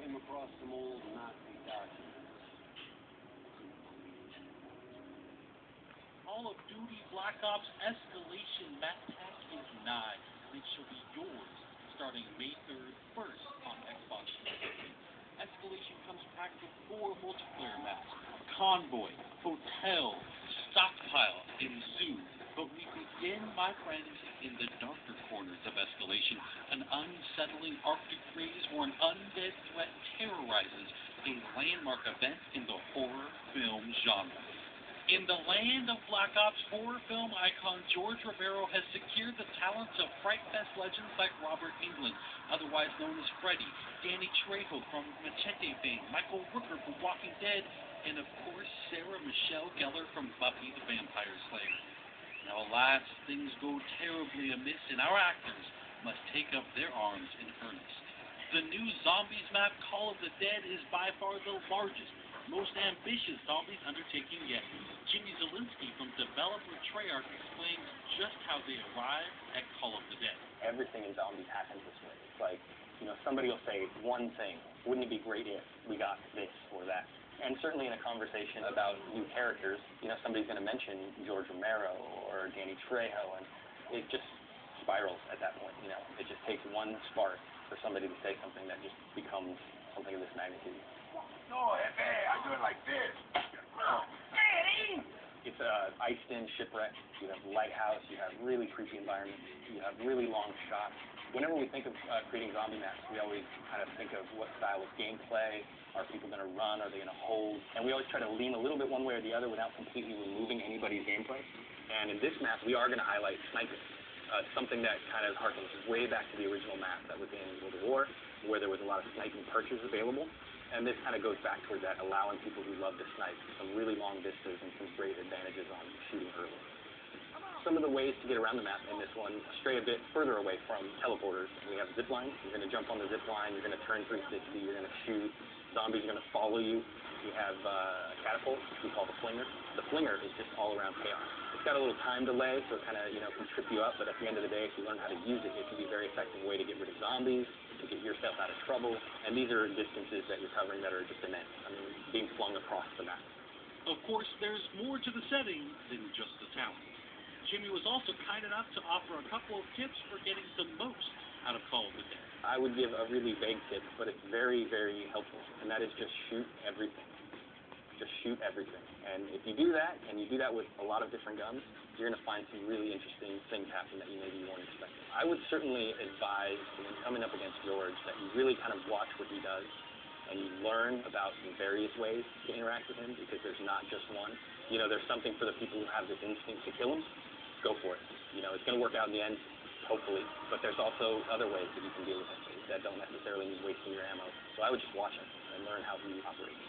came across some old Nazi documents. Call of Duty Black Ops Escalation map pack is nigh, and it shall be yours starting May 3rd, first on Xbox 360. Escalation comes packed with 4 multiplayer maps: Convoy, Hotel, Stockpile, and Zoo. But we begin, my friends, in the darker corners of Escalation, an unsettling Arctic breeze where an undead threat terrorizes a landmark event in the horror film genre. In the land of Black Ops, horror film icon George Romero has secured the talents of Fright Fest legends like Robert Englund, otherwise known as Freddy, Danny Trejo from Machete fame, Michael Rooker from Walking Dead, and of course Sarah Michelle Gellar from Buffy the Vampire Slayer. Now alas, things go terribly amiss and our actors must take up their arms in earnest. The new Zombies map, Call of the Dead, is by far the largest, most ambitious zombies undertaking yet. Jimmy Zielinski from developer Treyarch explains just how they arrived at Call of the Dead. Everything in zombies happens this way. It's like, somebody will say one thing. Wouldn't it be great if we got this or that? And certainly in a conversation about new characters, somebody's going to mention George Romero or Danny Trejo, and it just spirals at that point. It just takes one spark for somebody to say something that just becomes something of this magnitude. No, hey, I do it like this. It's iced-in shipwreck. You have lighthouse. You have really creepy environments. You have really long shots. Whenever we think of creating zombie maps, we always kind of think of what style of gameplay. Are people going to run? Are they going to hold? And we always try to lean a little bit one way or the other without completely removing anybody's gameplay. And in this map, we are going to highlight sniping. Something that kind of harkens way back to the original map that was in World of War, where there was a lot of sniping perches available. And this kind of goes back toward that, allowing people who love to snipe some really long vistas and some great advantages on shooting early. Some of the ways to get around the map in this one stray a bit further away from teleporters. We have zip lines. You're going to jump on the zip line. You're going to turn 360. You're going to shoot. Zombies are going to follow you. We have a catapult, which we call the flinger. The flinger is just all around chaos. It's got a little time delay, so it kind of can trip you up. But at the end of the day, if you learn how to use it, it can be a very effective way to get rid of zombies, to get yourself out of trouble. And these are distances that you're covering that are just immense. I mean, being flung across the map. Of course, there's more to the setting than just the talent. Jimmy was also kind enough to offer a couple of tips for getting the most out of Call of the Dead. I would give a really vague tip, but it's very, very helpful, and that is just shoot everything. Just shoot everything. And if you do that, and you do that with a lot of different guns, you're going to find some really interesting things happen that you maybe weren't expecting. I would certainly advise, when coming up against George, that you really kind of watch what he does, and you learn about the various ways to interact with him, because there's not just one. There's something for the people who have this instinct to kill him. Go for it. It's going to work out in the end, hopefully, but there's also other ways that you can deal with him that don't necessarily mean wasting your ammo. So I would just watch him and learn how he operates.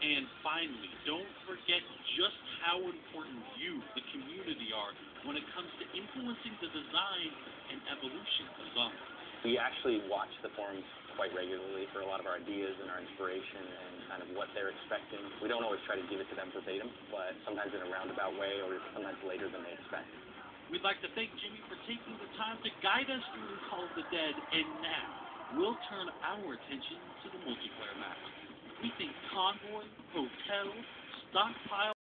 And finally, don't forget just how important you, the community, are when it comes to influencing the design and evolution of zombies. We actually watch the forums quite regularly for a lot of our ideas and our inspiration and kind of what they're expecting. We don't always try to give it to them verbatim, but sometimes in a roundabout way or sometimes later than they expect. We'd like to thank Jimmy for taking the time to guide us through Call of the Dead, and now we'll turn our attention to the multiplayer maps. We think Convoy, Hotel, Stockpile,